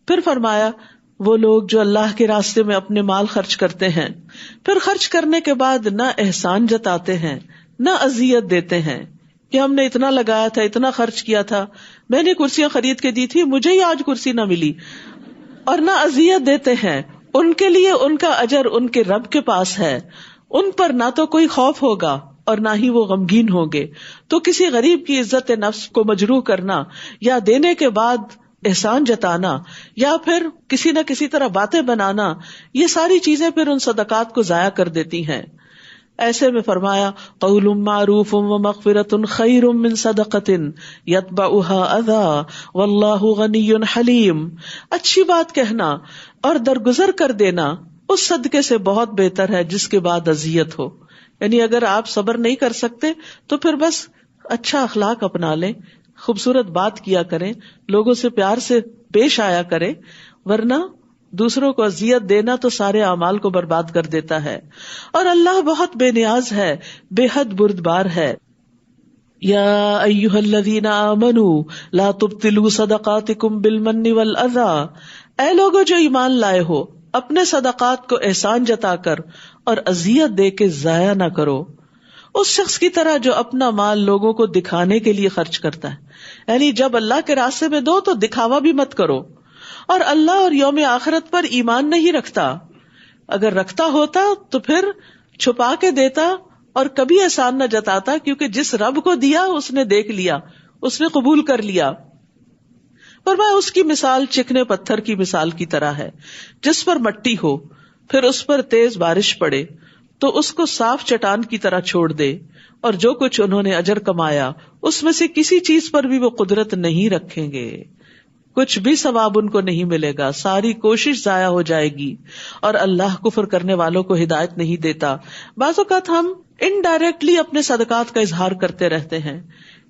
پھر فرمایا وہ لوگ جو اللہ کے راستے میں اپنے مال خرچ کرتے ہیں، پھر خرچ کرنے کے بعد نہ احسان جتاتے ہیں نہ اذیت دیتے ہیں کہ ہم نے اتنا لگایا تھا، اتنا خرچ کیا تھا، میں نے کرسیاں خرید کے دی تھی، مجھے ہی آج کرسی نہ ملی، اور نہ اذیت دیتے ہیں. ان کے لیے ان کا اجر ان کے رب کے پاس ہے، ان پر نہ تو کوئی خوف ہوگا اور نہ ہی وہ غمگین ہوں گے. تو کسی غریب کی عزت نفس کو مجروح کرنا یا دینے کے بعد احسان جتانا یا پھر کسی نہ کسی طرح باتیں بنانا، یہ ساری چیزیں پھر ان صدقات کو ضائع کر دیتی ہیں. ایسے میں فرمایا قول معروف ومغفرۃ خیر من صدقۃ یتبعها اذی واللہ غنی حلیم. اچھی بات کہنا اور درگزر کر دینا اس صدقے سے بہت بہتر ہے جس کے بعد اذیت ہو. یعنی اگر آپ صبر نہیں کر سکتے تو پھر بس اچھا اخلاق اپنا لیں، خوبصورت بات کیا کریں، لوگوں سے پیار سے پیش آیا کریں، ورنہ دوسروں کو اذیت دینا تو سارے اعمال کو برباد کر دیتا ہے. اور اللہ بہت بے نیاز ہے، بے حد بردبار ہے. یا ایھا الذین آمنوا لا تبطلوا صدقاتکم بالمن والاذی، اے لوگو جو ایمان لائے ہو اپنے صدقات کو احسان جتا کر اور اذیت دے کے ضائع نہ کرو. اس شخص کی طرح جو اپنا مال لوگوں کو دکھانے کے لیے خرچ کرتا ہے، یعنی جب اللہ کے راستے میں دو تو دکھاوا بھی مت کرو. اور اللہ اور یوم آخرت پر ایمان نہیں رکھتا، اگر رکھتا ہوتا تو پھر چھپا کے دیتا اور کبھی احسان نہ جتاتا، کیونکہ جس رب کو دیا اس نے دیکھ لیا، اس نے قبول کر لیا. فرمایا اس کی مثال چکنے پتھر کی مثال کی طرح ہے جس پر مٹی ہو، پھر اس پر تیز بارش پڑے تو اس کو صاف چٹان کی طرح چھوڑ دے، اور جو کچھ انہوں نے اجر کمایا اس میں سے کسی چیز پر بھی وہ قدرت نہیں رکھیں گے، کچھ بھی ثواب ان کو نہیں ملے گا، ساری کوشش ضائع ہو جائے گی. اور اللہ کفر کرنے والوں کو ہدایت نہیں دیتا. بعض اوقات ہم انڈائریکٹلی اپنے صدقات کا اظہار کرتے رہتے ہیں،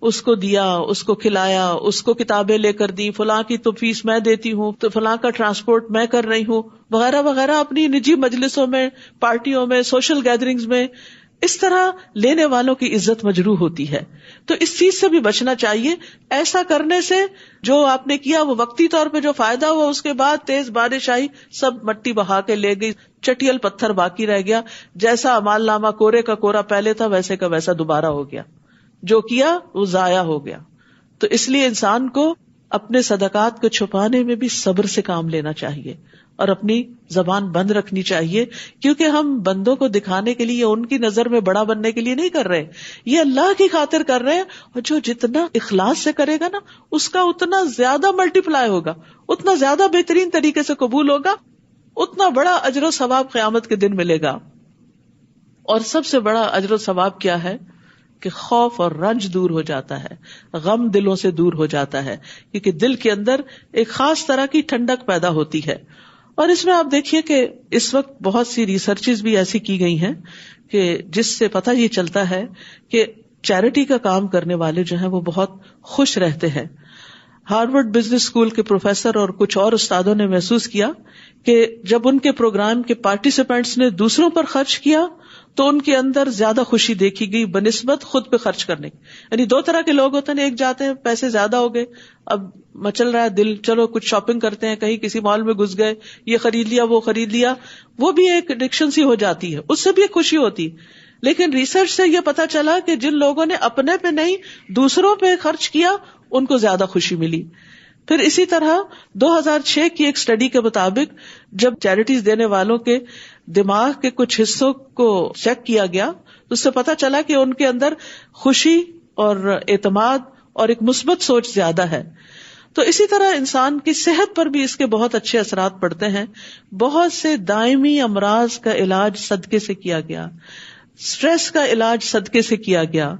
اس کو دیا، اس کو کھلایا، اس کو کتابیں لے کر دی، فلاں کی تو فیس میں دیتی ہوں، تو فلاں کا ٹرانسپورٹ میں کر رہی ہوں، وغیرہ وغیرہ. اپنی نجی مجلسوں میں، پارٹیوں میں، سوشل گیدرنگز میں اس طرح لینے والوں کی عزت مجروح ہوتی ہے. تو اس چیز سے بھی بچنا چاہیے. ایسا کرنے سے جو آپ نے کیا وہ وقتی طور پہ جو فائدہ ہوا، اس کے بعد تیز بارش آئی، سب مٹی بہا کے لے گئی، چٹیل پتھر باقی رہ گیا. جیسا اعمال نامہ کورے کا کورا پہلے تھا ویسے کا ویسا دوبارہ ہو گیا، جو کیا وہ ضائع ہو گیا. تو اس لیے انسان کو اپنے صدقات کو چھپانے میں بھی صبر سے کام لینا چاہیے اور اپنی زبان بند رکھنی چاہیے، کیونکہ ہم بندوں کو دکھانے کے لیے، ان کی نظر میں بڑا بننے کے لیے نہیں کر رہے، یہ اللہ کی خاطر کر رہے ہیں. اور جو جتنا اخلاص سے کرے گا نا اس کا اتنا زیادہ ملٹی پلائی ہوگا، اتنا زیادہ بہترین طریقے سے قبول ہوگا، اتنا بڑا اجر و ثواب قیامت کے دن ملے گا. اور سب سے بڑا اجر و ثواب کیا ہے کہ خوف اور رنج دور ہو جاتا ہے، غم دلوں سے دور ہو جاتا ہے، کیونکہ دل کے اندر ایک خاص طرح کی ٹھنڈک پیدا ہوتی ہے. اور اس میں آپ دیکھیے کہ اس وقت بہت سی ریسرچز بھی ایسی کی گئی ہیں کہ جس سے پتہ یہ چلتا ہے کہ چیریٹی کا کام کرنے والے جو ہیں وہ بہت خوش رہتے ہیں. ہارورڈ بزنس اسکول کے پروفیسر اور کچھ اور استادوں نے محسوس کیا کہ جب ان کے پروگرام کے پارٹیسپینٹس نے دوسروں پر خرچ کیا تو ان کے اندر زیادہ خوشی دیکھی گئی بنسبت خود پہ خرچ کرنے کی. یعنی دو طرح کے لوگ ہوتے ہیں، ایک جاتے ہیں پیسے زیادہ ہو گئے، اب مچل رہا ہے دل، چلو کچھ شاپنگ کرتے ہیں، کہیں کسی مال میں گھس گئے، یہ خرید لیا وہ خرید لیا، وہ بھی ایک ایڈکشن سی ہو جاتی ہے، اس سے بھی ایک خوشی ہوتی. لیکن ریسرچ سے یہ پتا چلا کہ جن لوگوں نے اپنے پہ نہیں دوسروں پہ خرچ کیا ان کو زیادہ خوشی ملی. پھر اسی طرح 2006 کی ایک اسٹڈی کے مطابق جب چیریٹیز دینے والوں کے دماغ کے کچھ حصوں کو چیک کیا گیا تو اس سے پتا چلا کہ ان کے اندر خوشی اور اعتماد اور ایک مثبت سوچ زیادہ ہے. تو اسی طرح انسان کی صحت پر بھی اس کے بہت اچھے اثرات پڑتے ہیں. بہت سے دائمی امراض کا علاج صدقے سے کیا گیا، اسٹریس کا علاج صدقے سے کیا گیا،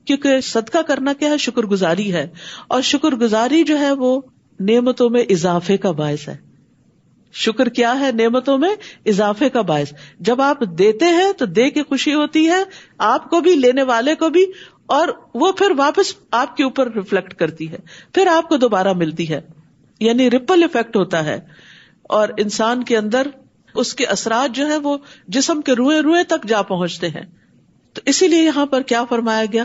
کیونکہ صدقہ کرنا کیا ہے؟ شکر گزاری ہے، اور شکر گزاری جو ہے وہ نعمتوں میں اضافے کا باعث ہے. شکر کیا ہے؟ نعمتوں میں اضافے کا باعث. جب آپ دیتے ہیں تو دے کے خوشی ہوتی ہے آپ کو بھی، لینے والے کو بھی، اور وہ پھر واپس آپ کے اوپر ریفلیکٹ کرتی ہے، پھر آپ کو دوبارہ ملتی ہے. یعنی ریپل ایفیکٹ ہوتا ہے، اور انسان کے اندر اس کے اثرات جو ہیں وہ جسم کے روئیں روئیں تک جا پہنچتے ہیں. تو اسی لیے یہاں پر کیا فرمایا گیا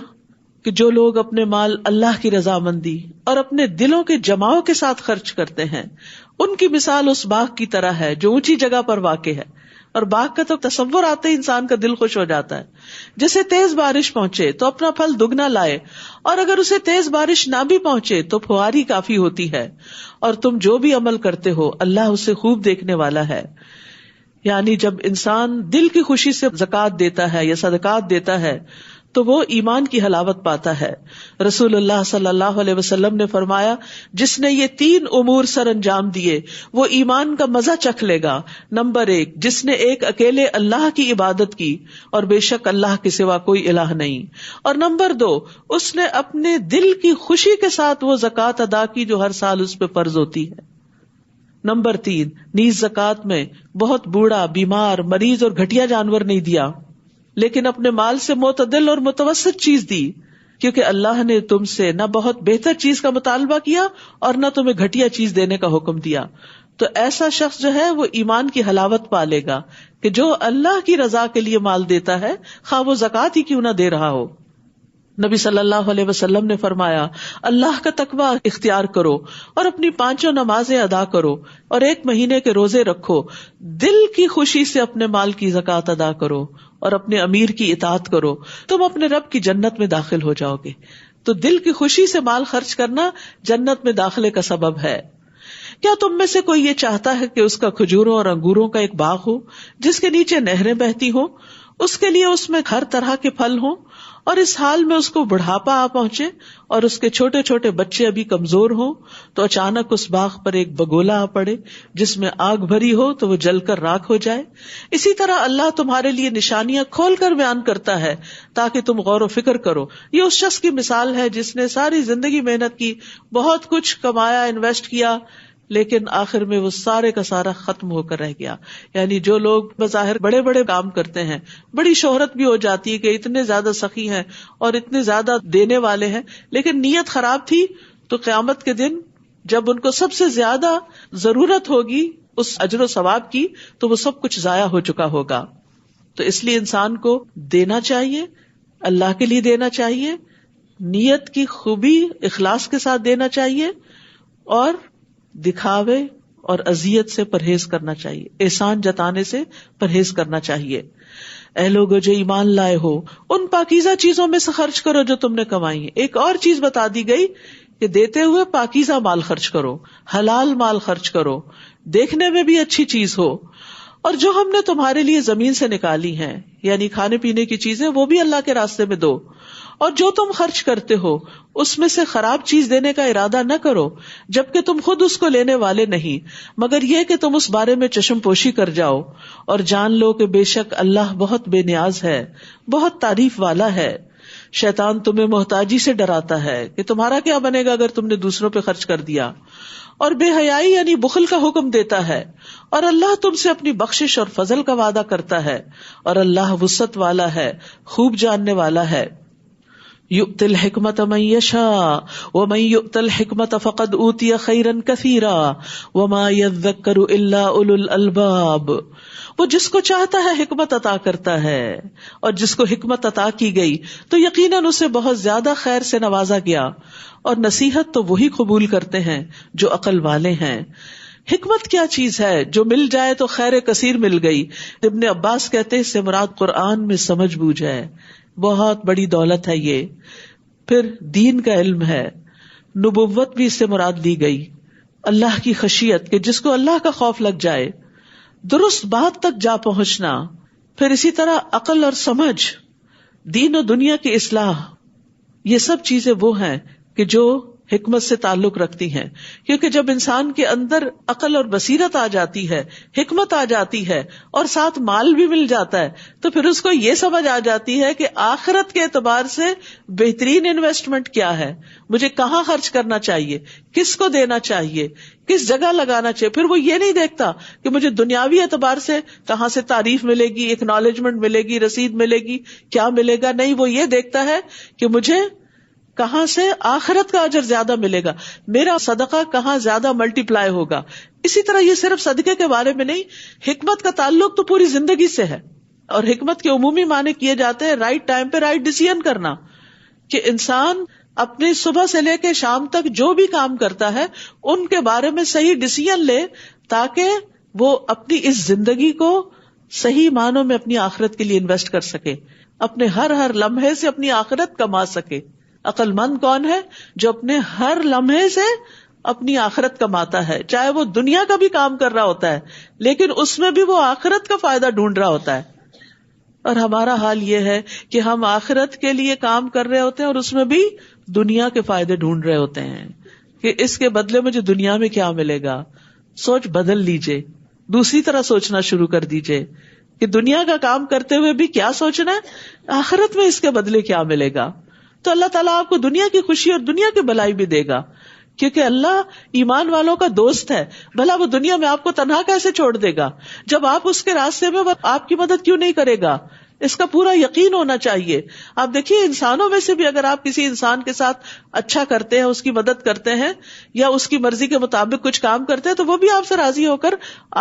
کہ جو لوگ اپنے مال اللہ کی رضامندی اور اپنے دلوں کے جماؤ کے ساتھ خرچ کرتے ہیں ان کی مثال اس باغ کی طرح ہے جو اونچی جگہ پر واقع ہے. اور باغ کا تو تصور آتے ہی انسان کا دل خوش ہو جاتا ہے. جسے تیز بارش پہنچے تو اپنا پھل دگنا لائے، اور اگر اسے تیز بارش نہ بھی پہنچے تو فواری کافی ہوتی ہے. اور تم جو بھی عمل کرتے ہو اللہ اسے خوب دیکھنے والا ہے. یعنی جب انسان دل کی خوشی سے زکوٰۃ دیتا ہے یا صدقات دیتا ہے تو وہ ایمان کی حلاوت پاتا ہے. رسول اللہ صلی اللہ علیہ وسلم نے فرمایا، جس نے یہ 3 امور سر انجام دیے وہ ایمان کا مزہ چکھ لے گا. نمبر 1، جس نے ایک اکیلے اللہ کی عبادت کی اور بے شک اللہ کے سوا کوئی الہ نہیں. اور نمبر 2، اس نے اپنے دل کی خوشی کے ساتھ وہ زکوٰۃ ادا کی جو ہر سال اس پہ فرض ہوتی ہے. نمبر 3، نیز زکوٰۃ میں بہت بوڑھا، بیمار، مریض اور گھٹیا جانور نہیں دیا، لیکن اپنے مال سے معتدل اور متوسط چیز دی، کیونکہ اللہ نے تم سے نہ بہت بہتر چیز کا مطالبہ کیا اور نہ تمہیں گھٹیا چیز دینے کا حکم دیا. تو ایسا شخص جو ہے وہ ایمان کی حلاوت پالے گا کہ جو اللہ کی رضا کے لیے مال دیتا ہے، خواہ وہ زکوٰۃ ہی کیوں نہ دے رہا ہو. نبی صلی اللہ علیہ وسلم نے فرمایا، اللہ کا تقوی اختیار کرو اور اپنی 5 نمازیں ادا کرو اور 1 مہینے کے روزے رکھو. دل کی خوشی سے اپنے مال کی زکوٰۃ ادا کرو اور اپنے امیر کی اطاعت کرو، تم اپنے رب کی جنت میں داخل ہو جاؤ گے. تو دل کی خوشی سے مال خرچ کرنا جنت میں داخلے کا سبب ہے. کیا تم میں سے کوئی یہ چاہتا ہے کہ اس کا کھجوروں اور انگوروں کا ایک باغ ہو جس کے نیچے نہریں بہتی ہوں، اس کے لیے اس میں ہر طرح کے پھل ہوں، اور اس حال میں اس کو بڑھاپا آ پہنچے اور اس کے چھوٹے چھوٹے بچے ابھی کمزور ہوں تو اچانک اس باغ پر ایک بگولا آ پڑے جس میں آگ بھری ہو تو وہ جل کر راکھ ہو جائے؟ اسی طرح اللہ تمہارے لیے نشانیاں کھول کر بیان کرتا ہے تاکہ تم غور و فکر کرو. یہ اس شخص کی مثال ہے جس نے ساری زندگی محنت کی، بہت کچھ کمایا، انویسٹ کیا، لیکن آخر میں وہ سارے کا سارا ختم ہو کر رہ گیا. یعنی جو لوگ بظاہر بڑے بڑے کام کرتے ہیں، بڑی شہرت بھی ہو جاتی ہے کہ اتنے زیادہ سخی ہیں اور اتنے زیادہ دینے والے ہیں، لیکن نیت خراب تھی، تو قیامت کے دن جب ان کو سب سے زیادہ ضرورت ہوگی اس اجر و ثواب کی تو وہ سب کچھ ضائع ہو چکا ہوگا. تو اس لیے انسان کو دینا چاہیے، اللہ کے لیے دینا چاہیے، نیت کی خوبی اخلاص کے ساتھ دینا چاہیے، اور دکھاوے اور اذیت سے پرہیز کرنا چاہیے، احسان جتانے سے پرہیز کرنا چاہیے. اے لوگو جو ایمان لائے ہو، ان پاکیزہ چیزوں میں سے خرچ کرو جو تم نے کمائی ہیں. ایک اور چیز بتا دی گئی کہ دیتے ہوئے پاکیزہ مال خرچ کرو، حلال مال خرچ کرو، دیکھنے میں بھی اچھی چیز ہو. اور جو ہم نے تمہارے لیے زمین سے نکالی ہیں، یعنی کھانے پینے کی چیزیں، وہ بھی اللہ کے راستے میں دو. اور جو تم خرچ کرتے ہو اس میں سے خراب چیز دینے کا ارادہ نہ کرو جبکہ تم خود اس کو لینے والے نہیں، مگر یہ کہ تم اس بارے میں چشم پوشی کر جاؤ. اور جان لو کہ بے شک اللہ بہت بے نیاز ہے، بہت تعریف والا ہے. شیطان تمہیں محتاجی سے ڈراتا ہے کہ تمہارا کیا بنے گا اگر تم نے دوسروں پہ خرچ کر دیا، اور بے حیائی یعنی بخل کا حکم دیتا ہے. اور اللہ تم سے اپنی بخشش اور فضل کا وعدہ کرتا ہے، اور اللہ وسعت والا ہے، خوب جاننے والا ہے. یؤتی الحکمت من یشاء ومن یؤت الحکمت فقد اوتی خیرا کثیرا وما یذکر الا اولو الالباب. وہ جس کو چاہتا ہے حکمت عطا کرتا ہے، اور جس کو حکمت عطا کی گئی تو یقیناً اسے بہت زیادہ خیر سے نوازا گیا، اور نصیحت تو وہی قبول کرتے ہیں جو عقل والے ہیں. حکمت کیا چیز ہے؟ جو مل جائے تو خیر کثیر مل گئی. ابن عباس کہتے ہیں اس سے مراد قرآن میں سمجھ بوجھ ہے، بہت بڑی دولت ہے یہ. پھر دین کا علم ہے، نبوت بھی اس سے مراد لی گئی، اللہ کی خشیت کہ جس کو اللہ کا خوف لگ جائے، درست بات تک جا پہنچنا. پھر اسی طرح عقل اور سمجھ، دین و دنیا کی اصلاح، یہ سب چیزیں وہ ہیں کہ جو حکمت سے تعلق رکھتی ہیں. کیونکہ جب انسان کے اندر عقل اور بصیرت آ جاتی ہے، حکمت آ جاتی ہے، اور ساتھ مال بھی مل جاتا ہے، تو پھر اس کو یہ سمجھ آ جاتی ہے کہ آخرت کے اعتبار سے بہترین انویسٹمنٹ کیا ہے، مجھے کہاں خرچ کرنا چاہیے، کس کو دینا چاہیے، کس جگہ لگانا چاہیے. پھر وہ یہ نہیں دیکھتا کہ مجھے دنیاوی اعتبار سے کہاں سے تعریف ملے گی، اکنالجمنٹ ملے گی، رسید ملے گی، کیا ملے گا. نہیں، وہ یہ دیکھتا ہے کہ مجھے کہاں سے آخرت کا اجر زیادہ ملے گا، میرا صدقہ کہاں زیادہ ملٹی پلائی ہوگا. اسی طرح یہ صرف صدقے کے بارے میں نہیں، حکمت کا تعلق تو پوری زندگی سے ہے. اور حکمت کے عمومی معنی کیے جاتے ہیں رائٹ ٹائم پہ رائٹ ڈیسیژن کرنا، کہ انسان اپنی صبح سے لے کے شام تک جو بھی کام کرتا ہے ان کے بارے میں صحیح ڈیسیژن لے، تاکہ وہ اپنی اس زندگی کو صحیح معنوں میں اپنی آخرت کے لیے انویسٹ کر سکے، اپنے ہر لمحے سے اپنی آخرت کما سکے. عقل مند کون ہے؟ جو اپنے ہر لمحے سے اپنی آخرت کماتا ہے، چاہے وہ دنیا کا بھی کام کر رہا ہوتا ہے لیکن اس میں بھی وہ آخرت کا فائدہ ڈھونڈ رہا ہوتا ہے. اور ہمارا حال یہ ہے کہ ہم آخرت کے لیے کام کر رہے ہوتے ہیں اور اس میں بھی دنیا کے فائدے ڈھونڈ رہے ہوتے ہیں کہ اس کے بدلے مجھے دنیا میں کیا ملے گا. سوچ بدل لیجئے، دوسری طرح سوچنا شروع کر دیجئے کہ دنیا کا کام کرتے ہوئے بھی کیا سوچنا ہے، آخرت میں اس کے بدلے کیا ملے گا. تو اللہ تعالیٰ آپ کو دنیا کی خوشی اور دنیا کی بھلائی بھی دے گا، کیونکہ اللہ ایمان والوں کا دوست ہے. بھلا وہ دنیا میں آپ کو تنہا کیسے چھوڑ دے گا؟ جب آپ اس کے راستے میں، وہ آپ کی مدد کیوں نہیں کرے گا؟ اس کا پورا یقین ہونا چاہیے. آپ دیکھیے انسانوں میں سے بھی اگر آپ کسی انسان کے ساتھ اچھا کرتے ہیں، اس کی مدد کرتے ہیں یا اس کی مرضی کے مطابق کچھ کام کرتے ہیں، تو وہ بھی آپ سے راضی ہو کر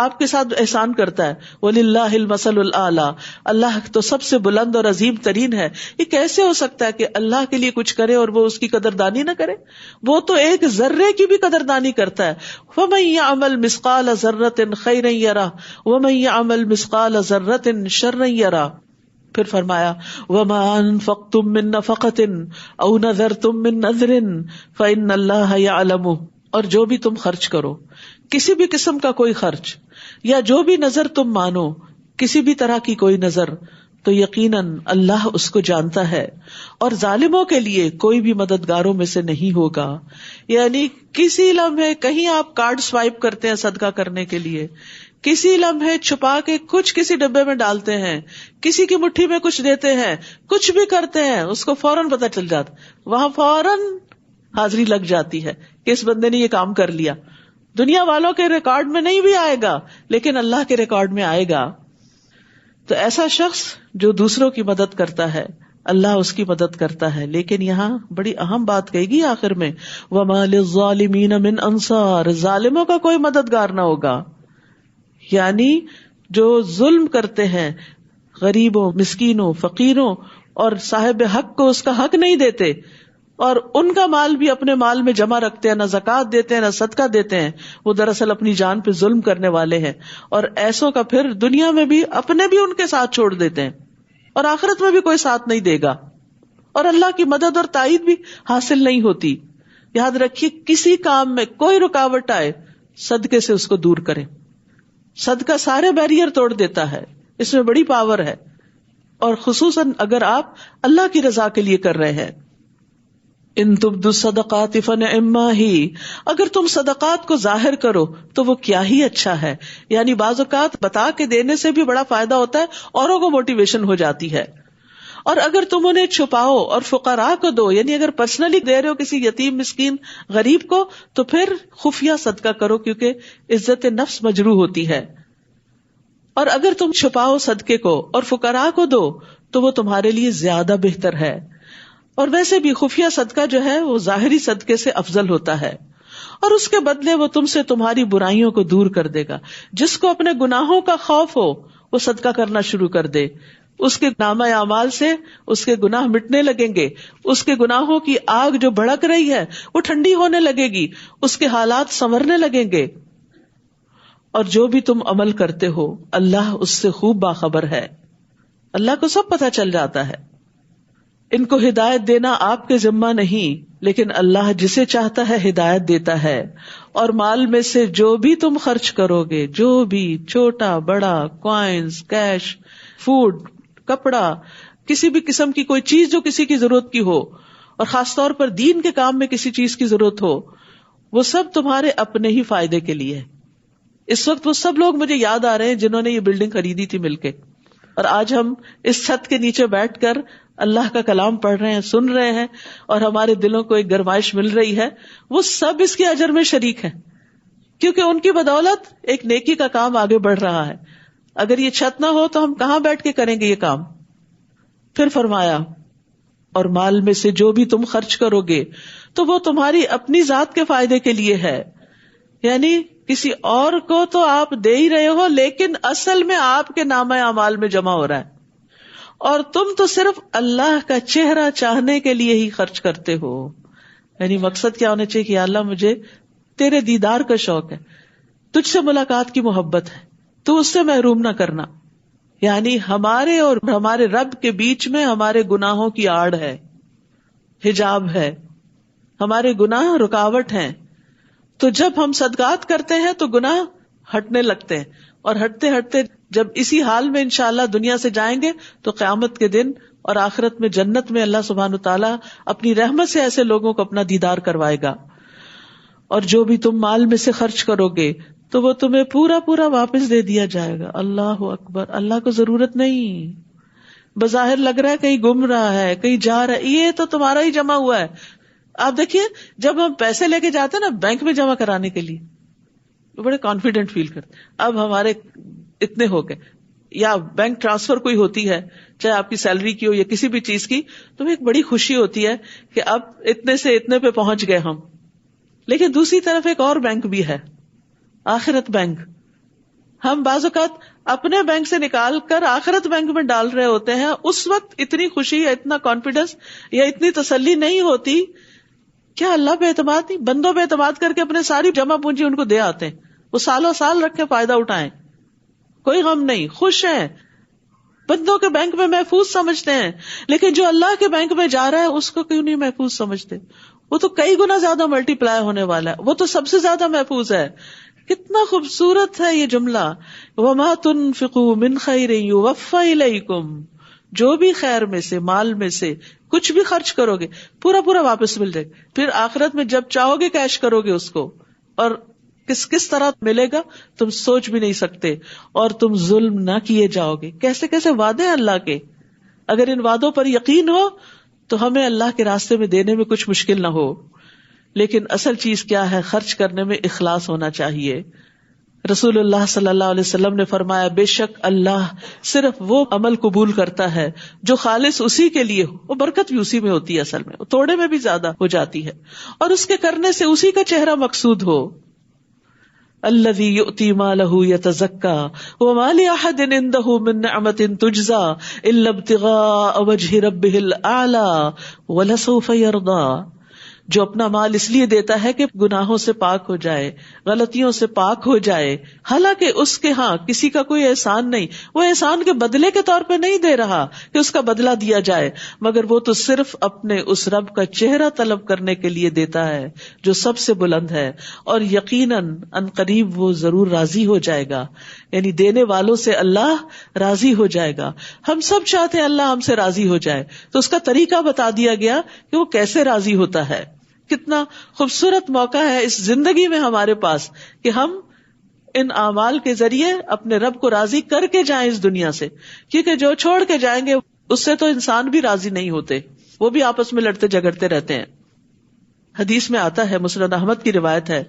آپ کے ساتھ احسان کرتا ہے. وَلِلَّهِ الْمَثَلُ الْأَعْلَى، اللہ تو سب سے بلند اور عظیم ترین ہے. یہ کیسے ہو سکتا ہے کہ اللہ کے لیے کچھ کرے اور وہ اس کی قدردانی نہ کرے؟ وہ تو ایک ذرے کی بھی قدردانی کرتا ہے. وَمَن يَعْمَلْ مِثْقَالَ ذَرَّةٍ خَيْرًا يَرَهُ وَمَن يَعْمَلْ مِثْقَالَ ذَرَّةٍ شَرًّا يَرَهُ. پھر فرمایا وَمَا أَنفَقْتُم مِّن نَّفَقَةٍ أَوْ نَذَرْتُم مِّن نَّذْرٍ فَإِنَّ اللَّهَ يَعْلَمُهُ. اور جو بھی تم خرچ کرو، کسی بھی قسم کا کوئی خرچ یا جو بھی نظر تم مانو، کسی بھی طرح کی کوئی نظر، تو یقیناً اللہ اس کو جانتا ہے اور ظالموں کے لیے کوئی بھی مددگاروں میں سے نہیں ہوگا. یعنی کسی لمحے کہیں آپ کارڈ سوائپ کرتے ہیں صدقہ کرنے کے لیے، کسی لمحے چھپا کے کچھ کسی ڈبے میں ڈالتے ہیں، کسی کی مٹھی میں کچھ دیتے ہیں، کچھ بھی کرتے ہیں، اس کو فوراً پتہ چل جاتا، وہاں فوراً حاضری لگ جاتی ہے کہ اس بندے نے یہ کام کر لیا. دنیا والوں کے ریکارڈ میں نہیں بھی آئے گا لیکن اللہ کے ریکارڈ میں آئے گا. تو ایسا شخص جو دوسروں کی مدد کرتا ہے، اللہ اس کی مدد کرتا ہے. لیکن یہاں بڑی اہم بات کہے گی آخر میں، وَمَا لِلظَّالِمِينَ مِنْ أَنصَارٍ، ظالموں کا کوئی مددگار نہ ہوگا. یعنی جو ظلم کرتے ہیں، غریبوں، مسکینوں، فقیروں اور صاحب حق کو اس کا حق نہیں دیتے، اور ان کا مال بھی اپنے مال میں جمع رکھتے ہیں، نہ زکوٰۃ دیتے ہیں نہ صدقہ دیتے ہیں، وہ دراصل اپنی جان پہ ظلم کرنے والے ہیں. اور ایسوں کا پھر دنیا میں بھی اپنے بھی ان کے ساتھ چھوڑ دیتے ہیں اور آخرت میں بھی کوئی ساتھ نہیں دے گا اور اللہ کی مدد اور تائید بھی حاصل نہیں ہوتی. یاد رکھیے کسی کام میں کوئی رکاوٹ آئے، صدقے سے اس کو دور کریں. صدقہ سارے بیریئر توڑ دیتا ہے، اس میں بڑی پاور ہے، اور خصوصاً اگر آپ اللہ کی رضا کے لیے کر رہے ہیں. ان تبدوا الصدقات فنعما ہی، اگر تم صدقات کو ظاہر کرو تو وہ کیا ہی اچھا ہے. یعنی بعض اوقات بتا کے دینے سے بھی بڑا فائدہ ہوتا ہے، اوروں کو موٹیویشن ہو جاتی ہے. اور اگر تم انہیں چھپاؤ اور فقراء کو دو، یعنی اگر پرسنلی دے رہے ہو کسی یتیم، مسکین، غریب کو، تو پھر خفیہ صدقہ کرو، کیونکہ عزت نفس مجروح ہوتی ہے. اور اگر تم چھپاؤ صدقے کو اور فقراء کو دو تو وہ تمہارے لیے زیادہ بہتر ہے. اور ویسے بھی خفیہ صدقہ جو ہے وہ ظاہری صدقے سے افضل ہوتا ہے، اور اس کے بدلے وہ تم سے تمہاری برائیوں کو دور کر دے گا. جس کو اپنے گناہوں کا خوف ہو وہ صدقہ کرنا شروع کر دے، اس کے نامہ اعمال سے اس کے گناہ مٹنے لگیں گے، اس کے گناہوں کی آگ جو بھڑک رہی ہے وہ ٹھنڈی ہونے لگے گی، اس کے حالات سنورنے لگیں گے. اور جو بھی تم عمل کرتے ہو اللہ اس سے خوب باخبر ہے، اللہ کو سب پتہ چل جاتا ہے. ان کو ہدایت دینا آپ کے ذمہ نہیں، لیکن اللہ جسے چاہتا ہے ہدایت دیتا ہے. اور مال میں سے جو بھی تم خرچ کرو گے، جو بھی چھوٹا بڑا، کوائنز، کیش، فوڈ، کپڑا، کسی بھی قسم کی کوئی چیز جو کسی کی ضرورت کی ہو، اور خاص طور پر دین کے کام میں کسی چیز کی ضرورت ہو، وہ سب تمہارے اپنے ہی فائدے کے لیے. اس وقت وہ سب لوگ مجھے یاد آ رہے ہیں جنہوں نے یہ بلڈنگ خریدی تھی مل کے، اور آج ہم اس چھت کے نیچے بیٹھ کر اللہ کا کلام پڑھ رہے ہیں، سن رہے ہیں، اور ہمارے دلوں کو ایک گرمائش مل رہی ہے. وہ سب اس کے اجر میں شریک ہیں، کیونکہ ان کی بدولت ایک نیکی کا کام آگے بڑھ رہا ہے. اگر یہ چھت نہ ہو تو ہم کہاں بیٹھ کے کریں گے یہ کام. پھر فرمایا اور مال میں سے جو بھی تم خرچ کرو گے تو وہ تمہاری اپنی ذات کے فائدے کے لیے ہے. یعنی کسی اور کو تو آپ دے ہی رہے ہو، لیکن اصل میں آپ کے نامہ اعمال میں جمع ہو رہا ہے، اور تم تو صرف اللہ کا چہرہ چاہنے کے لیے ہی خرچ کرتے ہو. یعنی مقصد کیا ہونا چاہیے کہ یا اللہ مجھے تیرے دیدار کا شوق ہے، تجھ سے ملاقات کی محبت ہے، تو اس سے محروم نہ کرنا. یعنی ہمارے اور ہمارے رب کے بیچ میں ہمارے گناہوں کی آڑ ہے، حجاب ہے، ہمارے گناہ رکاوٹ ہیں. تو جب ہم صدقات کرتے ہیں تو گناہ ہٹنے لگتے ہیں، اور ہٹتے ہٹتے جب اسی حال میں انشاءاللہ دنیا سے جائیں گے تو قیامت کے دن اور آخرت میں جنت میں اللہ سبحانہ وتعالیٰ اپنی رحمت سے ایسے لوگوں کو اپنا دیدار کروائے گا. اور جو بھی تم مال میں سے خرچ کرو گے تو وہ تمہیں پورا پورا واپس دے دیا جائے گا. اللہ اکبر. اللہ کو ضرورت نہیں. بظاہر لگ رہا ہے کہیں گم رہا ہے، کہیں جا رہا ہے، یہ تو تمہارا ہی جمع ہوا ہے. آپ دیکھیے جب ہم پیسے لے کے جاتے ہیں نا بینک میں جمع کرانے کے لیے، بڑے کانفیڈنٹ فیل کرتے ہیں اب ہمارے اتنے ہو گئے. یا بینک ٹرانسفر کوئی ہوتی ہے، چاہے آپ کی سیلری کی ہو یا کسی بھی چیز کی، تو ایک بڑی خوشی ہوتی ہے کہ اب اتنے سے اتنے پہ پہنچ گئے ہم. لیکن دوسری طرف ایک اور بینک بھی ہے، آخرت بینک. ہم بعض اوقات اپنے بینک سے نکال کر آخرت بینک میں ڈال رہے ہوتے ہیں، اس وقت اتنی خوشی یا اتنا کانفیڈنس یا اتنی تسلی نہیں ہوتی. کیا اللہ پہ اعتماد نہیں؟ بندوں پہ اعتماد کر کے اپنے ساری جمع پونجی ان کو دے آتے ہیں، وہ سالوں سال رکھ کے فائدہ اٹھائیں، کوئی غم نہیں، خوش ہیں، بندوں کے بینک میں محفوظ سمجھتے ہیں. لیکن جو اللہ کے بینک میں جا رہا ہے اس کو کیوں نہیں محفوظ سمجھتے؟ وہ تو کئی گنا زیادہ ملٹی پلائی ہونے والا ہے، وہ تو سب سے زیادہ محفوظ ہے. کتنا خوبصورت ہے یہ جملہ، وَمَا تُنْفِقُوا مِنْ خَيْرٍ يُوَفَّ إِلَيْكُمْ. جو بھی خیر میں سے، مال میں سے کچھ بھی خرچ کرو گے پورا پورا واپس مل جائے گا. پھر آخرت میں جب چاہو گے کیش کرو گے اس کو، اور کس طرح ملے گا تم سوچ بھی نہیں سکتے. اور تم ظلم نہ کیے جاؤ گے. کیسے کیسے وعدے ہیں اللہ کے. اگر ان وعدوں پر یقین ہو تو ہمیں اللہ کے راستے میں دینے میں کچھ مشکل نہ ہو. لیکن اصل چیز کیا ہے؟ خرچ کرنے میں اخلاص ہونا چاہیے. رسول اللہ صلی اللہ علیہ وسلم نے فرمایا، بے شک اللہ صرف وہ عمل قبول کرتا ہے جو خالص اسی کے لیے ہو. وہ برکت بھی اسی میں ہوتی ہے، اصل میں توڑے میں بھی زیادہ ہو جاتی ہے، اور اس کے کرنے سے اسی کا چہرہ مقصود ہو. الذی یؤتی مالہ یتزکا وما لأحد عنده من نعمۃ تجزا الا ابتغاء وجہ ربہ الاعلی ولسوف یرضی. جو اپنا مال اس لیے دیتا ہے کہ گناہوں سے پاک ہو جائے، غلطیوں سے پاک ہو جائے، حالانکہ اس کے ہاں کسی کا کوئی احسان نہیں، وہ احسان کے بدلے کے طور پہ نہیں دے رہا کہ اس کا بدلہ دیا جائے، مگر وہ تو صرف اپنے اس رب کا چہرہ طلب کرنے کے لیے دیتا ہے جو سب سے بلند ہے، اور یقیناً ان قریب وہ ضرور راضی ہو جائے گا. یعنی دینے والوں سے اللہ راضی ہو جائے گا. ہم سب چاہتے ہیں اللہ ہم سے راضی ہو جائے، تو اس کا طریقہ بتا دیا گیا کہ وہ کیسے راضی ہوتا ہے. کتنا خوبصورت موقع ہے اس زندگی میں ہمارے پاس کہ ہم ان اعمال کے ذریعے اپنے رب کو راضی کر کے جائیں اس دنیا سے. کیونکہ جو چھوڑ کے جائیں گے اس سے تو انسان بھی راضی نہیں ہوتے، وہ بھی آپس میں لڑتے جھگڑتے رہتے ہیں. حدیث میں آتا ہے، مسند احمد کی روایت ہے،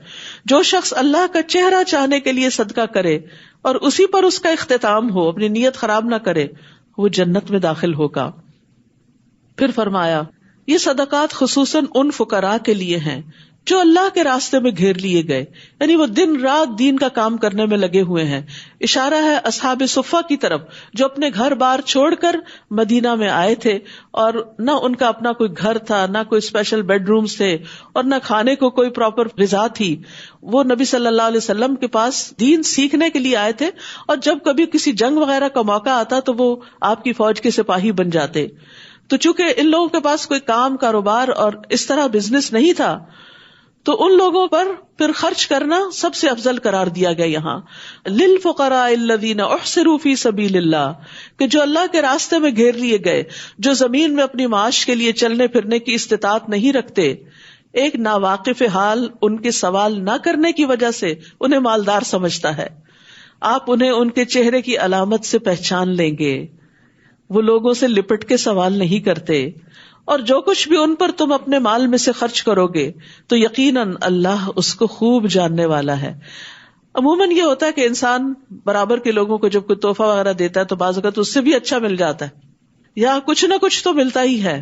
جو شخص اللہ کا چہرہ چاہنے کے لیے صدقہ کرے اور اسی پر اس کا اختتام ہو، اپنی نیت خراب نہ کرے، وہ جنت میں داخل ہوگا. پھر فرمایا، یہ صدقات خصوصاً ان فقراء کے لیے ہیں جو اللہ کے راستے میں گھیر لیے گئے، یعنی وہ دن رات دین کا کام کرنے میں لگے ہوئے ہیں. اشارہ ہے اصحاب صفہ کی طرف جو اپنے گھر بار چھوڑ کر مدینہ میں آئے تھے، اور نہ ان کا اپنا کوئی گھر تھا، نہ کوئی اسپیشل بیڈ رومز تھے، اور نہ کھانے کو کوئی پراپر غذا تھی. وہ نبی صلی اللہ علیہ وسلم کے پاس دین سیکھنے کے لیے آئے تھے، اور جب کبھی کسی جنگ وغیرہ کا موقع آتا تو وہ آپ کی فوج کے سپاہی بن جاتے. تو چونکہ ان لوگوں کے پاس کوئی کام، کاروبار اور اس طرح بزنس نہیں تھا، تو ان لوگوں پر پھر خرچ کرنا سب سے افضل قرار دیا گیا. یہاں للفقراء الذین احصروا فی سبیل اللہ، کہ جو اللہ کے راستے میں گھیر لیے گئے، جو زمین میں اپنی معاش کے لیے چلنے پھرنے کی استطاعت نہیں رکھتے. ایک ناواقف حال ان کے سوال نہ کرنے کی وجہ سے انہیں مالدار سمجھتا ہے. آپ انہیں ان کے چہرے کی علامت سے پہچان لیں گے. وہ لوگوں سے لپٹ کے سوال نہیں کرتے، اور جو کچھ بھی ان پر تم اپنے مال میں سے خرچ کرو گے تو یقیناً اللہ اس کو خوب جاننے والا ہے. عموماً یہ ہوتا ہے کہ انسان برابر کے لوگوں کو جب کوئی تحفہ وغیرہ دیتا ہے تو بعض اوقات اس سے بھی اچھا مل جاتا ہے، یا کچھ نہ کچھ تو ملتا ہی ہے.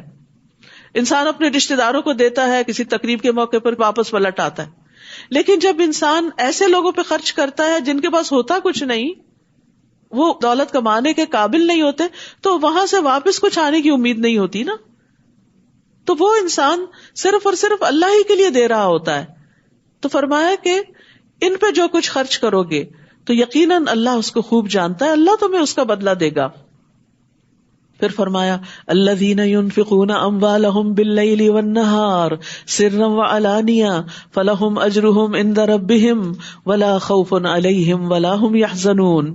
انسان اپنے رشتے داروں کو دیتا ہے، کسی تقریب کے موقع پر واپس پلٹ آتا ہے. لیکن جب انسان ایسے لوگوں پہ خرچ کرتا ہے جن کے پاس ہوتا کچھ نہیں، وہ دولت کمانے کے قابل نہیں ہوتے، تو وہاں سے واپس کچھ آنے کی امید نہیں ہوتی نا. تو وہ انسان صرف اور صرف اللہ ہی کے لیے دے رہا ہوتا ہے. تو فرمایا کہ ان پہ جو کچھ خرچ کرو گے تو یقیناً اللہ اس کو خوب جانتا ہے, اللہ تمہیں اس کا بدلہ دے گا. پھر فرمایا الذین ينفقون اموالهم باللیل والنہار سرا وعلانیہ فلہم اجرہم عند ربہم ولا خوف علیہم ولا هم يحزنون.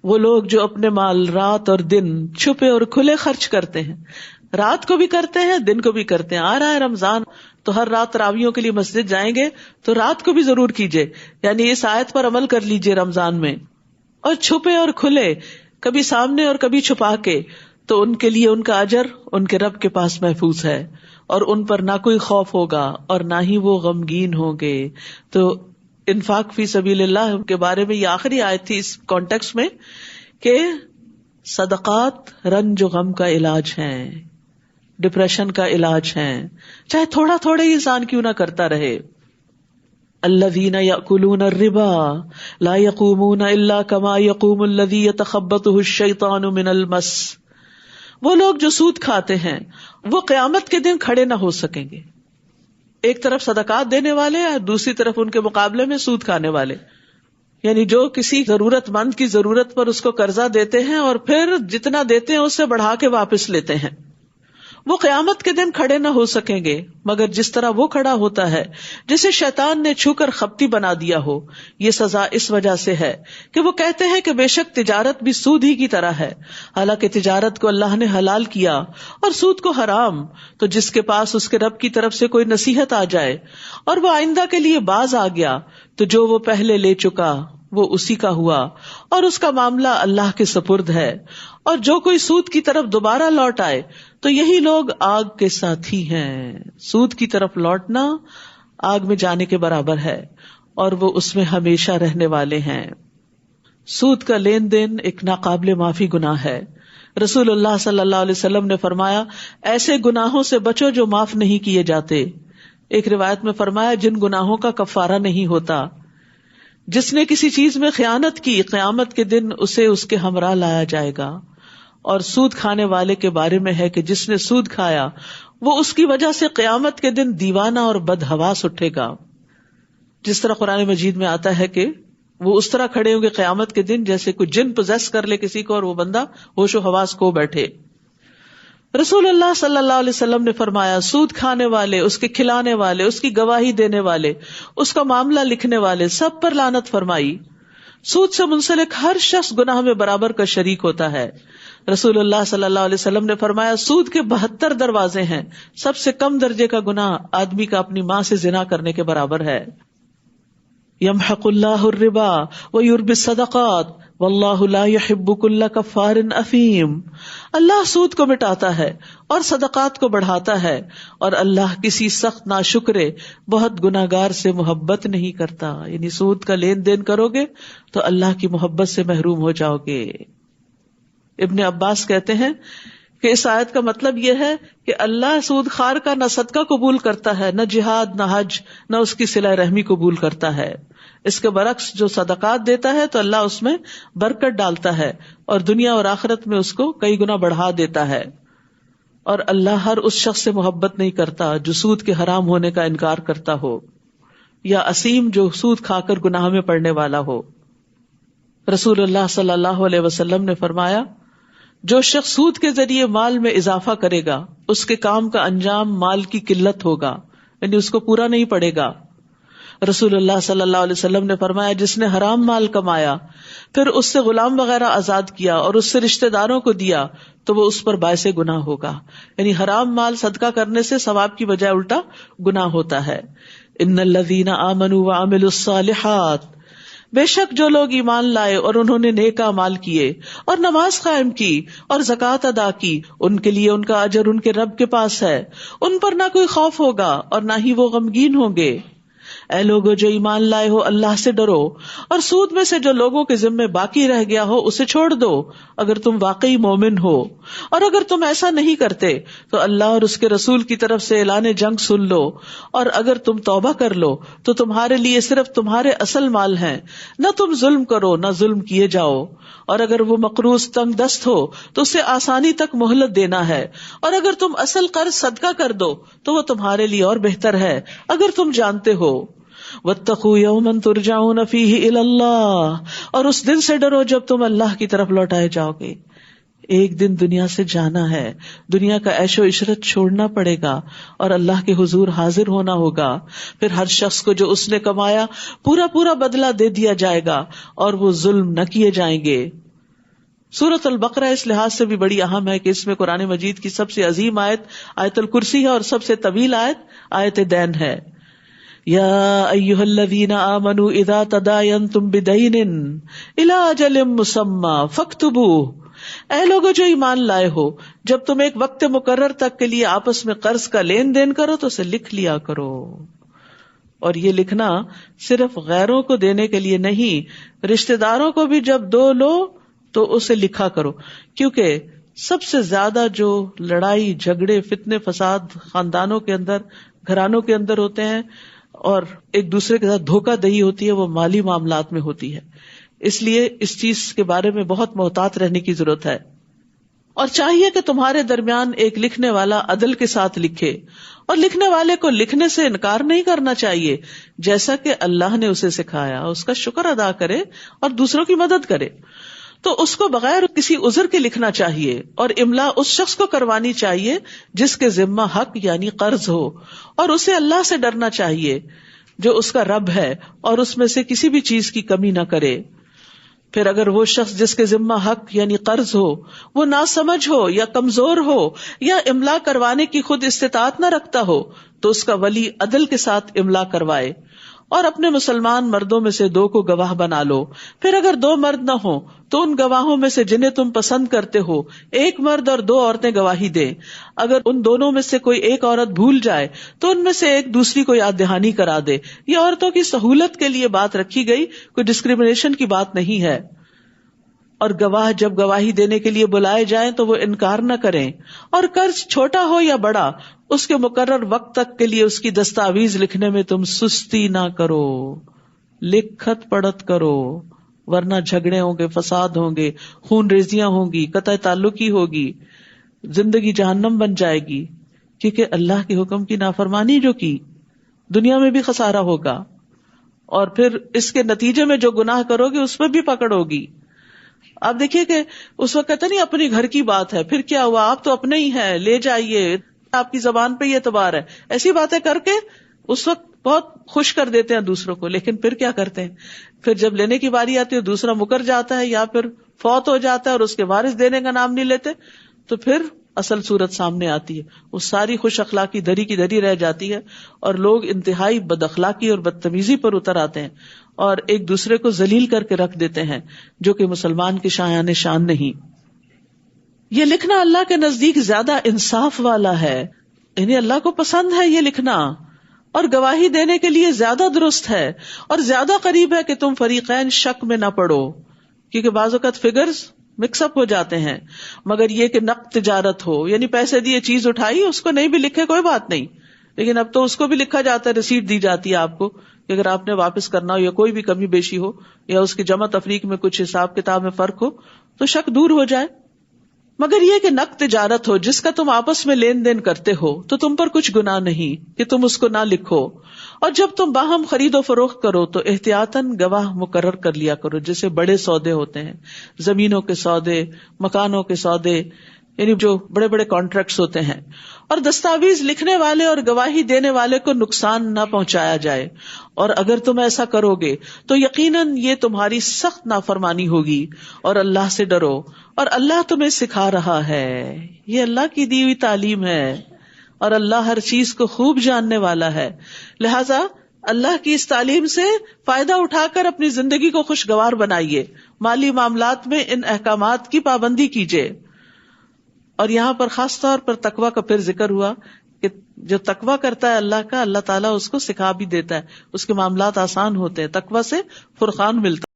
وہ لوگ جو اپنے مال رات اور دن چھپے اور کھلے خرچ کرتے ہیں, رات کو بھی کرتے ہیں دن کو بھی کرتے ہیں. آ رہا ہے رمضان تو ہر رات تراویحوں کے لیے مسجد جائیں گے تو رات کو بھی ضرور کیجئے, یعنی اس آیت پر عمل کر لیجئے رمضان میں. اور چھپے اور کھلے, کبھی سامنے اور کبھی چھپا کے, تو ان کے لیے ان کا اجر ان کے رب کے پاس محفوظ ہے, اور ان پر نہ کوئی خوف ہوگا اور نہ ہی وہ غمگین ہوں گے. تو انفاق فی سبیل اللہ کے بارے میں یہ آخری آیت تھی اس کانٹیکس میں کہ صدقات رنج و غم کا علاج ہیں, ڈپریشن کا علاج ہیں, چاہے تھوڑا تھوڑا ہی انسان کیوں نہ کرتا رہے. الذین یأکلون الربا لا یقومون الا کما یقوم الذی یتخبطہ الشیطان من المس. وہ لوگ جو سود کھاتے ہیں وہ قیامت کے دن کھڑے نہ ہو سکیں گے. ایک طرف صدقات دینے والے اور دوسری طرف ان کے مقابلے میں سود کھانے والے, یعنی جو کسی ضرورت مند کی ضرورت پر اس کو قرضہ دیتے ہیں اور پھر جتنا دیتے ہیں اس سے بڑھا کے واپس لیتے ہیں, وہ قیامت کے دن کھڑے نہ ہو سکیں گے مگر جس طرح وہ کھڑا ہوتا ہے جسے شیطان نے چھو کر خپتی بنا دیا ہو. یہ سزا اس وجہ سے ہے کہ وہ کہتے ہیں کہ بے شک تجارت بھی سود ہی کی طرح ہے, حالانکہ تجارت کو اللہ نے حلال کیا اور سود کو حرام. تو جس کے پاس اس کے رب کی طرف سے کوئی نصیحت آ جائے اور وہ آئندہ کے لیے باز آ گیا تو جو وہ پہلے لے چکا وہ اسی کا ہوا اور اس کا معاملہ اللہ کے سپرد ہے. اور جو کوئی سود کی طرف دوبارہ لوٹ آئے تو یہی لوگ آگ کے ساتھی ہیں. سود کی طرف لوٹنا آگ میں جانے کے برابر ہے اور وہ اس میں ہمیشہ رہنے والے ہیں. سود کا لین دین ایک ناقابل معافی گناہ ہے. رسول اللہ صلی اللہ علیہ وسلم نے فرمایا ایسے گناہوں سے بچو جو معاف نہیں کیے جاتے. ایک روایت میں فرمایا جن گناہوں کا کفارہ نہیں ہوتا. جس نے کسی چیز میں خیانت کی قیامت کے دن اسے اس کے ہمراہ لایا جائے گا. اور سود کھانے والے کے بارے میں ہے کہ جس نے سود کھایا وہ اس کی وجہ سے قیامت کے دن دیوانہ اور بدحواس اٹھے گا. جس طرح قرآن مجید میں آتا ہے کہ وہ اس طرح کھڑے ہوں گے قیامت کے دن جیسے کوئی جن پوزیس کر لے کسی کو اور وہ بندہ ہوش و حواس کھو بیٹھے. رسول اللہ صلی اللہ علیہ وسلم نے فرمایا سود کھانے والے, اس کے کھلانے والے, اس کی گواہی دینے والے, اس کا معاملہ لکھنے والے سب پر لعنت فرمائی. سود سے منسلک ہر شخص گناہ میں برابر کا شریک ہوتا ہے. رسول اللہ صلی اللہ علیہ وسلم نے فرمایا سود کے 72 دروازے ہیں, سب سے کم درجے کا گناہ آدمی کا اپنی ماں سے زنا کرنے کے برابر ہے. یمحق اللہ الربا ویربی الصدقات واللہ لا يحب كل کفار اثیم. اللہ سود کو مٹاتا ہے اور صدقات کو بڑھاتا ہے, اور اللہ کسی سخت ناشکرے بہت گناہگار سے محبت نہیں کرتا. یعنی سود کا لین دین کرو گے تو اللہ کی محبت سے محروم ہو جاؤ گے. ابن عباس کہتے ہیں کہ اس آیت کا مطلب یہ ہے کہ اللہ سود خار کا نہ صدقہ قبول کرتا ہے, نہ جہاد, نہ حج, نہ اس کی صلہ رحمی قبول کرتا ہے. اس کے برعکس جو صدقات دیتا ہے تو اللہ اس میں برکت ڈالتا ہے اور دنیا اور آخرت میں اس کو کئی گنا بڑھا دیتا ہے. اور اللہ ہر اس شخص سے محبت نہیں کرتا جو سود کے حرام ہونے کا انکار کرتا ہو یا اسیم جو سود کھا کر گناہ میں پڑنے والا ہو. رسول اللہ صلی اللہ علیہ وسلم نے فرمایا جو شخص سود کے ذریعے مال میں اضافہ کرے گا اس کے کام کا انجام مال کی قلت ہوگا, یعنی اس کو پورا نہیں پڑے گا. رسول اللہ صلی اللہ علیہ وسلم نے فرمایا جس نے حرام مال کمایا پھر اس سے غلام وغیرہ آزاد کیا اور اس سے رشتہ داروں کو دیا تو وہ اس پر باعث گناہ ہوگا. یعنی حرام مال صدقہ کرنے سے ثواب کی بجائے الٹا گناہ ہوتا ہے. ان الذین آمنوا وعملوا الصالحات, بے شک جو لوگ ایمان لائے اور انہوں نے نیک اعمال کیے اور نماز قائم کی اور زکوٰۃ ادا کی, ان کے لیے ان کا اجر ان کے رب کے پاس ہے, ان پر نہ کوئی خوف ہوگا اور نہ ہی وہ غمگین ہوں گے. اے لوگو جو ایمان لائے ہو اللہ سے ڈرو اور سود میں سے جو لوگوں کے ذمے باقی رہ گیا ہو اسے چھوڑ دو اگر تم واقعی مومن ہو، اور اگر تم ایسا نہیں کرتے تو اللہ اور اس کے رسول کی طرف سے اعلان جنگ سن لو، اور اگر تم توبہ کر لو تو تمہارے لیے صرف تمہارے اصل مال ہیں، نہ تم ظلم کرو نہ ظلم کیے جاؤ، اور اگر وہ مقروض تنگ دست ہو تو اسے آسانی تک مہلت دینا ہے، اور اگر تم اصل قرض صدقہ کر دو تو وہ تمہارے لیے اور بہتر ہے اگر تم جانتے ہو۔ واتقوا یوما ترجعون فیہ الی اللہ، اور اس دن سے ڈرو جب تم اللہ کی طرف لوٹائے جاؤ گے۔ ایک دن دنیا سے جانا ہے، دنیا کا عیش و عشرت چھوڑنا پڑے گا اور اللہ کے حضور حاضر ہونا ہوگا، پھر ہر شخص کو جو اس نے کمایا پورا پورا بدلہ دے دیا جائے گا اور وہ ظلم نہ کیے جائیں گے۔ سورۃ البقرہ اس لحاظ سے بھی بڑی اہم ہے کہ اس میں قرآن مجید کی سب سے عظیم آیت آیت الکرسی ہے اور سب سے طویل آیت آیت دین ہے۔ یا ایھا الذین آمنوا اذا تداینتم بدین الی اجل مسمی فاکتبوہ، اے لوگو جو ایمان لائے ہو جب تم ایک وقت مقرر تک کے لیے آپس میں قرض کا لین دین کرو تو اسے لکھ لیا کرو۔ اور یہ لکھنا صرف غیروں کو دینے کے لیے نہیں، رشتہ داروں کو بھی جب دو لو تو اسے لکھا کرو، کیونکہ سب سے زیادہ جو لڑائی جھگڑے فتنے فساد خاندانوں کے اندر گھرانوں کے اندر ہوتے ہیں اور ایک دوسرے کے ساتھ دھوکہ دہی ہوتی ہے وہ مالی معاملات میں ہوتی ہے، اس لیے اس چیز کے بارے میں بہت محتاط رہنے کی ضرورت ہے۔ اور چاہیے کہ تمہارے درمیان ایک لکھنے والا عدل کے ساتھ لکھے، اور لکھنے والے کو لکھنے سے انکار نہیں کرنا چاہیے، جیسا کہ اللہ نے اسے سکھایا اس کا شکر ادا کرے اور دوسروں کی مدد کرے۔ تو اس کو بغیر کسی عذر کے لکھنا چاہیے، اور املا اس شخص کو کروانی چاہیے جس کے ذمہ حق یعنی قرض ہو، اور اسے اللہ سے ڈرنا چاہیے جو اس کا رب ہے اور اس میں سے کسی بھی چیز کی کمی نہ کرے۔ پھر اگر وہ شخص جس کے ذمہ حق یعنی قرض ہو وہ ناسمجھ ہو یا کمزور ہو یا املا کروانے کی خود استطاعت نہ رکھتا ہو تو اس کا ولی عدل کے ساتھ املا کروائے، اور اپنے مسلمان مردوں میں سے 2 کو گواہ بنا لو۔ پھر اگر 2 مرد نہ ہوں تو ان گواہوں میں سے جنہیں تم پسند کرتے ہو 1 مرد اور 2 عورتیں گواہی دیں۔ اگر ان دونوں میں سے کوئی ایک عورت بھول جائے تو ان میں سے ایک دوسری کو یاد دہانی کرا دے۔ یہ عورتوں کی سہولت کے لیے بات رکھی گئی، کوئی ڈسکریمنیشن کی بات نہیں ہے۔ اور گواہ جب گواہی دینے کے لیے بلائے جائیں تو وہ انکار نہ کریں، اور قرض چھوٹا ہو یا بڑا اس کے مقرر وقت تک کے لیے اس کی دستاویز لکھنے میں تم سستی نہ کرو، لکھت پڑھت کرو، ورنہ جھگڑے ہوں گے، فساد ہوں گے، خون ریزیاں ہوں گی، قطع تعلقی ہوگی، زندگی جہنم بن جائے گی، کیونکہ اللہ کے حکم کی نافرمانی جو کی دنیا میں بھی خسارہ ہوگا، اور پھر اس کے نتیجے میں جو گناہ کرو گے اس میں بھی پکڑ ہوگی۔ آپ دیکھیے کہ اس وقت کہتے نہیں اپنی گھر کی بات ہے، پھر کیا ہوا، آپ تو اپنے ہی ہیں، لے جائیے، آپ کی زبان پہ یہ اعتبار ہے، ایسی باتیں کر کے اس وقت بہت خوش کر دیتے ہیں دوسروں کو، لیکن پھر کیا کرتے ہیں، پھر جب لینے کی باری آتی ہے دوسرا مکر جاتا ہے یا پھر فوت ہو جاتا ہے اور اس کے وارث دینے کا نام نہیں لیتے، تو پھر اصل صورت سامنے آتی ہے، وہ ساری خوش اخلاقی دھری کی دھری رہ جاتی ہے اور لوگ انتہائی بد اخلاقی اور بدتمیزی پر اتر آتے ہیں اور ایک دوسرے کو ذلیل کر کے رکھ دیتے ہیں، جو کہ مسلمان کی شایان شان نہیں۔ یہ لکھنا اللہ کے نزدیک زیادہ انصاف والا ہے، یعنی اللہ کو پسند ہے یہ لکھنا، اور گواہی دینے کے لیے زیادہ درست ہے اور زیادہ قریب ہے کہ تم فریقین شک میں نہ پڑو، کیونکہ بعض اوقات فگرز مکس اپ ہو جاتے ہیں۔ مگر یہ کہ نقد تجارت ہو، یعنی پیسے دیے چیز اٹھائی، اس کو نہیں بھی لکھے کوئی بات نہیں، لیکن اب تو اس کو بھی لکھا جاتا ہے، رسیٹ دی جاتی ہے آپ کو کہ اگر آپ نے واپس کرنا ہو یا کوئی بھی کمی بیشی ہو یا اس کی جمع تفریق میں کچھ حساب کتاب میں فرق ہو تو شک دور ہو جائے۔ مگر یہ کہ نقد تجارت ہو جس کا تم آپس میں لین دین کرتے ہو تو تم پر کچھ گناہ نہیں کہ تم اس کو نہ لکھو، اور جب تم باہم خرید و فروخت کرو تو احتیاطاً گواہ مقرر کر لیا کرو، جیسے بڑے سودے ہوتے ہیں، زمینوں کے سودے، مکانوں کے سودے، یعنی جو بڑے بڑے کانٹریکٹس ہوتے ہیں، اور دستاویز لکھنے والے اور گواہی دینے والے کو نقصان نہ پہنچایا جائے، اور اگر تم ایسا کرو گے تو یقیناً یہ تمہاری سخت نافرمانی ہوگی، اور اللہ سے ڈرو، اور اللہ تمہیں سکھا رہا ہے، یہ اللہ کی دی ہوئی تعلیم ہے، اور اللہ ہر چیز کو خوب جاننے والا ہے، لہذا اللہ کی اس تعلیم سے فائدہ اٹھا کر اپنی زندگی کو خوشگوار بنائیے، مالی معاملات میں ان احکامات کی پابندی کیجیے۔ اور یہاں پر خاص طور پر تقویٰ کا پھر ذکر ہوا کہ جو تقویٰ کرتا ہے اللہ کا، اللہ تعالیٰ اس کو سکھا بھی دیتا ہے، اس کے معاملات آسان ہوتے ہیں، تقویٰ سے فرقان ملتا ہے.